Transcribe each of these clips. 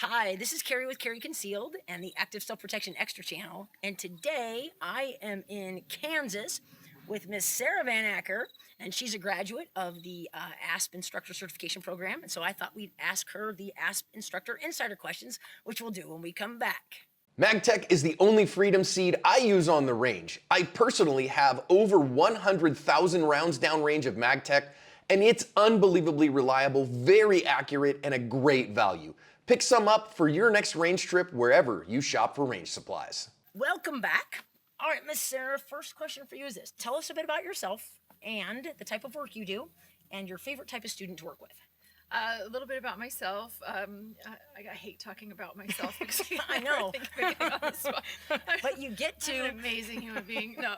Hi, this is Carrie with Carrie Concealed and the Active Self Protection Extra channel. And today I am in Kansas with Miss Sarah VanAcker, and she's a graduate of the ASP Instructor Certification Program. And so I thought we'd ask her the ASP Instructor Insider questions, which we'll do when we come back. MagTech is the only freedom seed I use on the range. I personally have over 100,000 rounds downrange of MagTech, and it's unbelievably reliable, very accurate, and a great value. Pick some up for your next range trip wherever you shop for range supplies. Welcome back. All right, Miss Sarah, first question for you is this. Tell us a bit about yourself and the type of work you do and your favorite type of student to work with. A little bit about myself. I hate talking about myself because I know. But you get to. I'm an amazing human being. No,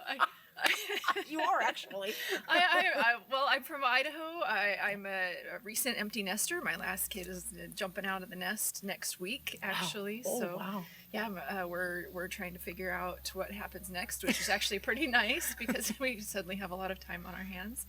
you are actually. Well, I'm from Idaho. I'm a recent empty nester. My last kid is jumping out of the nest next week, actually. Wow. Oh, so, wow. Yeah, we're trying to figure out what happens next, which is actually pretty nice because we suddenly have a lot of time on our hands.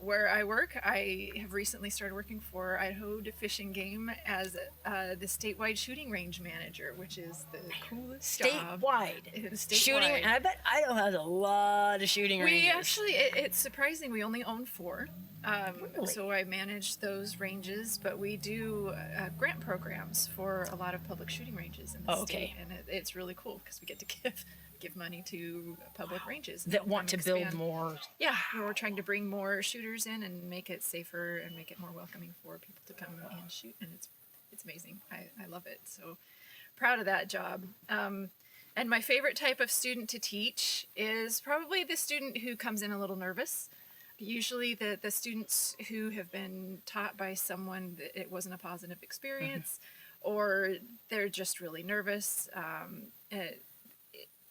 Where I work, I have recently started working for Idaho Fish and Game as the statewide shooting range manager, which is the coolest job. Statewide. Shooting, and I bet Idaho has a lot of shooting ranges. We actually, it's surprising, we only own 4. Really? So I manage those ranges, but we do grant programs for a lot of public shooting ranges in the state, and it's really cool because we get to give money to public ranges that want to build more. Yeah, we're trying to bring more shooters in and make it safer and make it more welcoming for people to come and shoot, and it's amazing. I love it. So proud of that job. And my favorite type of student to teach is probably the student who comes in a little nervous. Usually the students who have been taught by someone that it wasn't a positive experience, or they're just really nervous.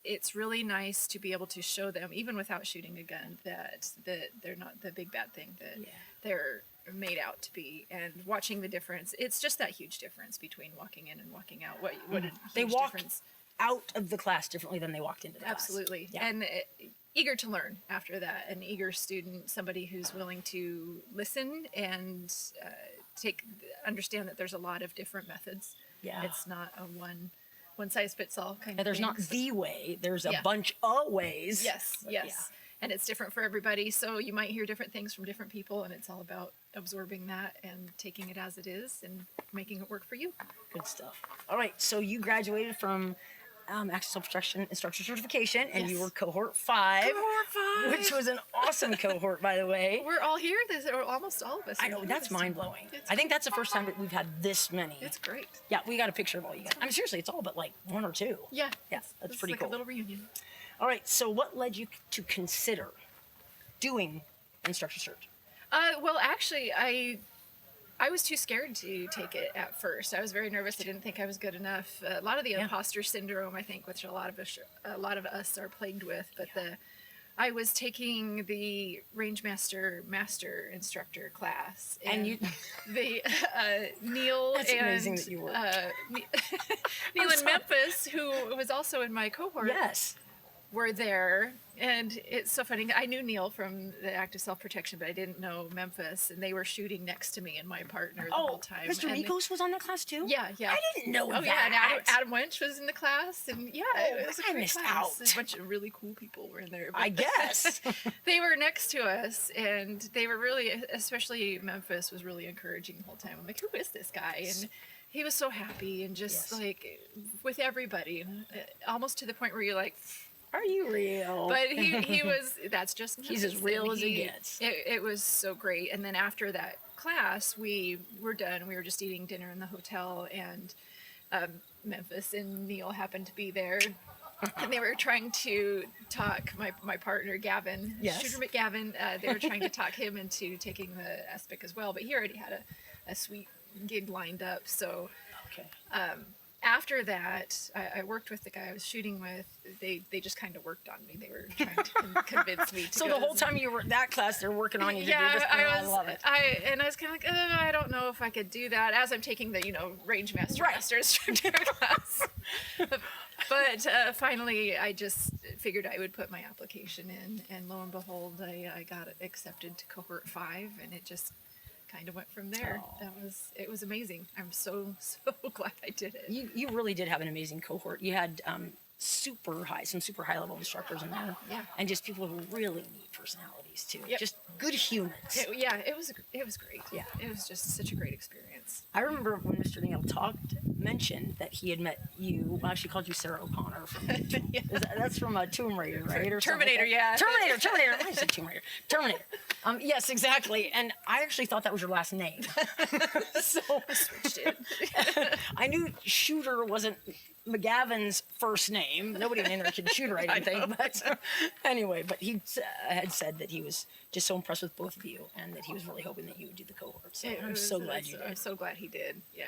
It's really nice to be able to show them, even without shooting a gun, that they're not the big bad thing that they're made out to be. And watching the difference, it's just that huge difference between walking in and walking out. What a huge difference. Out of the class differently than they walked into the class. Absolutely. Yeah. And eager to learn after that, an eager student, somebody who's willing to listen and understand that there's a lot of different methods. Yeah. It's not a one size fits all kind of there's thing. Not the way, there's a bunch of ways. Yes. And it's different for everybody, so you might hear different things from different people, and it's all about absorbing that and taking it as it is and making it work for you. Good stuff. All right, so you graduated from Active Self-Protection Instructor Certification, and you were cohort 5. Cohort 5! Which was an awesome cohort, by the way. We're all here, or almost all of us. I know, that's mind-blowing. I think that's the first time that we've had this many. It's great. Yeah, we got a picture of all you guys. I mean, seriously, it's all but like 1 or 2. Yeah. Yeah, that's pretty like cool. A little reunion. All right, so what led you to consider doing Instructor Cert? Well, actually, I was too scared to take it at first. I was very nervous. I didn't think I was good enough. A lot of the imposter syndrome, I think, which a lot of us are plagued with. But I was taking the Range Master Instructor class, and Neil That's and amazing that you were. Neil and Memphis, who was also in my cohort. Yes. Were there, and it's so funny. I knew Neil from the Active Self-Protection, but I didn't know Memphis, and they were shooting next to me and my partner the whole time. Mr. Mikos was on that class too? Yeah. I didn't know that. Oh yeah, and Adam Winch was in the class, and it was a great missed class. out. A bunch of really cool people were in there. I guess. They were next to us, and they were really, especially Memphis, was really encouraging the whole time. I'm like, who is this guy? And he was so happy, and just like with everybody, almost to the point where you're like, are you real? But he was, that's just He's as real as he gets. It was so great. And then after that class, we were done. We were just eating dinner in the hotel, and Memphis and Neil happened to be there. And they were trying to talk my partner, Gavin, Shooter McGavin, they were trying to talk him into taking the SPIC as well. But he already had a sweet gig lined up. So after that, I worked with the guy I was shooting with. They just kind of worked on me. They were trying to convince me to So the whole time you were in that class, they're working on you to do this. I love it. I was kind of like, I don't know if I could do that as I'm taking the, Range Master Instructor class. But finally, I just figured I would put my application in, and lo and behold, I got accepted to cohort 5, and it just kind of went from there. Oh. It was amazing. I'm so glad I did it. You really did have an amazing cohort. You had some super high level instructors in there. Yeah. And just people who really neat personalities too. Yep. Just good humans. It was great. Yeah. It was just such a great experience. I remember when Mr. Neal mentioned that he had met you. Well, she called you Sarah O'Connor from that's from Tomb Raider, right? Or Terminator, something like that. yeah. Terminator. I said Tomb Raider. Terminator. Yes, exactly. And I actually thought that was your last name. So I switched it. I knew Shooter wasn't McGavin's first name. Nobody in there can Shooter, I didn't think. But anyway, but he had said that he was just so impressed with both of you, and that he was really hoping that you would do the cohort. So I'm so glad you did. I'm so glad he did. Yeah.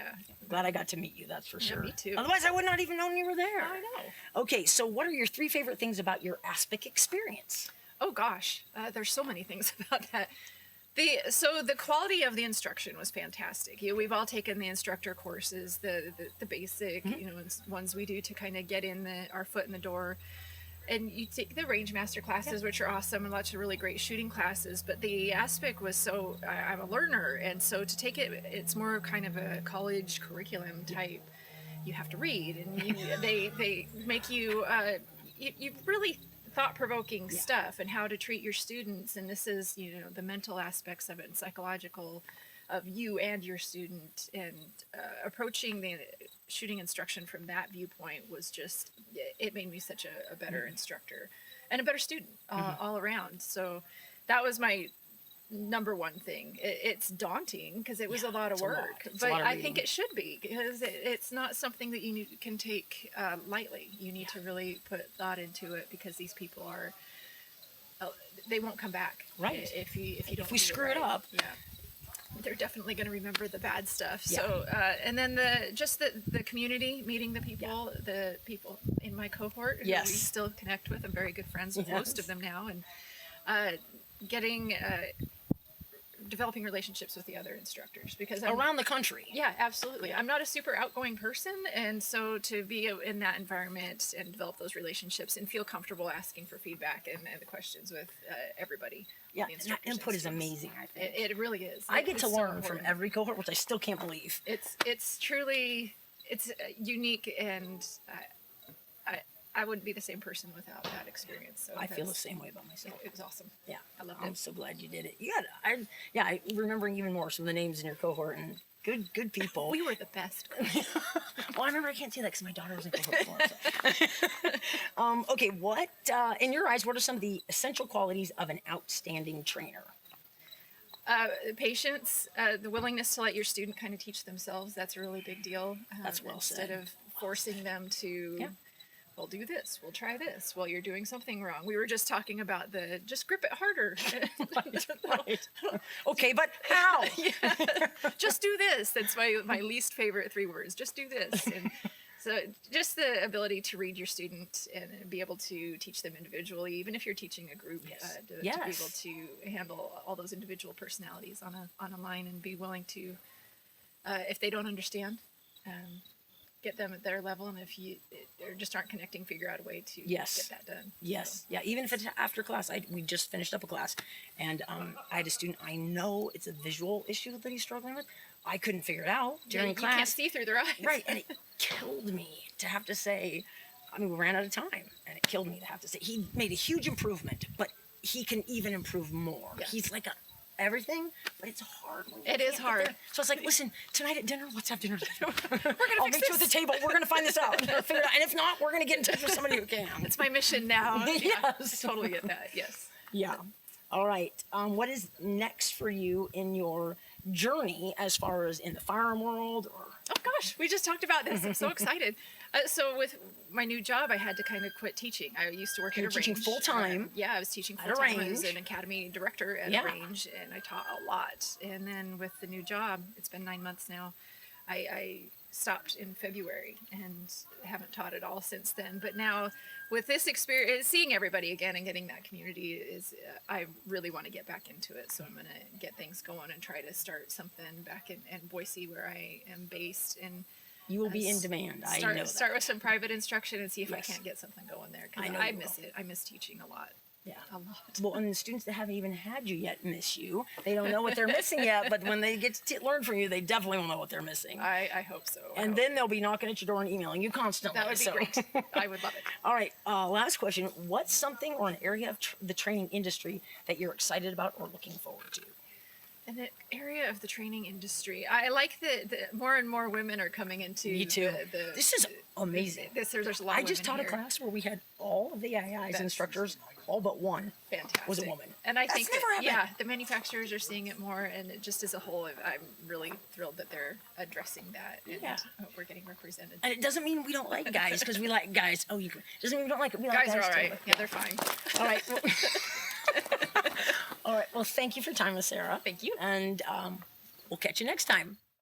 Glad I got to meet you, that's for sure. Me too. Otherwise, I would not even known you were there. I know. Okay, so what are your 3 favorite things about your Aspic experience? Oh gosh, there's so many things about that. The quality of the instruction was fantastic. We've all taken the instructor courses, the basic, ones we do to kind of get our foot in the door. And you take the range master classes, which are awesome, and lots of really great shooting classes. But the aspect was I'm a learner, and so to take it, it's more kind of a college curriculum type. You have to read, and they make you you really thought-provoking stuff, and how to treat your students. And this is the mental aspects of it, and psychological of you and your student, and approaching the shooting instruction from that viewpoint was just, it made me such a better instructor and a better student all around. So that was my number one thing. It's daunting because it was a lot of work, but I think it should be, because it's not something that you can take lightly. You need to really put thought into it, because these people are, they won't come back. Right. If you don't If we do screw right. it up. Yeah. They're definitely going to remember the bad stuff. Yeah. So, and then the community, meeting the people in my cohort who we still connect with. I'm very good friends with most of them now, and developing relationships with the other instructors, because Around the country. Yeah, absolutely. I'm not a super outgoing person, and so to be in that environment and develop those relationships and feel comfortable asking for feedback and the questions with everybody. Yeah, the and that instructors input is students. amazing, I think. It really is. I get to It's so learn from important. every cohort, which I still can't believe. It's truly unique, and I wouldn't be the same person without that experience. So I feel the same way about myself. It was awesome. Yeah, I loved I'm it. so glad you did it. I remembering even more some of the names in your cohort, and good people. We were the best. Well, I remember I can't say that because my daughter was in cohort 4. So. Okay, what in your eyes? What are some of the essential qualities of an outstanding trainer? Patience, the willingness to let your student kind of teach themselves. That's a really big deal. That's well instead said. of forcing them to. We'll do this. We'll try this. Well, you're doing something wrong. We were just talking about just grip it harder. Right. Okay, but how? Just do this. That's my least favorite 3 words. Just do this. And so just the ability to read your student and be able to teach them individually, even if you're teaching a group, to be able to handle all those individual personalities on a line, and be willing to, if they don't understand, get them at their level, and if they just aren't connecting, figure out a way to get that done. Yes. So. Yeah. Even if it's after class, we just finished up a class, and I had a student. I know it's a visual issue that he's struggling with. I couldn't figure it out during class. You can't see through their eyes. Right, and it killed me to have to say. I mean, we ran out of time, and it killed me to have to say he made a huge improvement, but he can even improve more. Yeah. He's like everything, but it's hard. It is hard. So it's like, listen, tonight at dinner, let's have dinner. I'll meet you at the table. We're gonna find this out. And figure it out. And if not, we're gonna get in touch with somebody who can. It's my mission now. Yes. I totally get that. Yes. Yeah. All right. What is next for you in your journey, as far as in the firearm world? Or Oh gosh, we just talked about this. I'm so excited. So with my new job, I had to kind of quit teaching. I used to work at a teaching range. full-time. Yeah, I was teaching At a full-time. I was range. an academy director at a range, and I taught a lot. And then with the new job, it's been 9 months now. I stopped in February and haven't taught at all since then. But now with this experience, seeing everybody again and getting that community is, I really want to get back into it. So I'm going to get things going and try to start something back in Boise, where I am based, and you will be in demand. I know that. Start with some private instruction and see if I Yes. can't get something going there. Because I know I you miss will. it. I miss teaching a lot. Yeah. A lot. Well, and the students that haven't even had you yet miss you. They don't know what they're missing yet, but when they get to learn from you, they definitely will know what they're missing. I hope so. And then they'll be knocking at your door and emailing you constantly. that would be so. great. I would love it. All right, last question. What's something or an area of the training industry that you're excited about or looking forward to? In the area of the training industry, I like that more and more women are coming into. Me too. The, This is amazing. There's a lot. I of just taught women a here. class where we had all of the AI's instructors, all but one Fantastic. was a woman. And I That's think never that, happened. the manufacturers are seeing it more, and it just as a whole, I'm really thrilled that they're addressing that, and Yeah. we're getting represented. And it doesn't mean we don't like guys, because we like guys. Oh, you doesn't mean we don't like it. We like Guys are all right. too. Yeah, they're fine. All right. Well, all right. Well, thank you for your time, Miss Sarah. Thank you. And we'll catch you next time.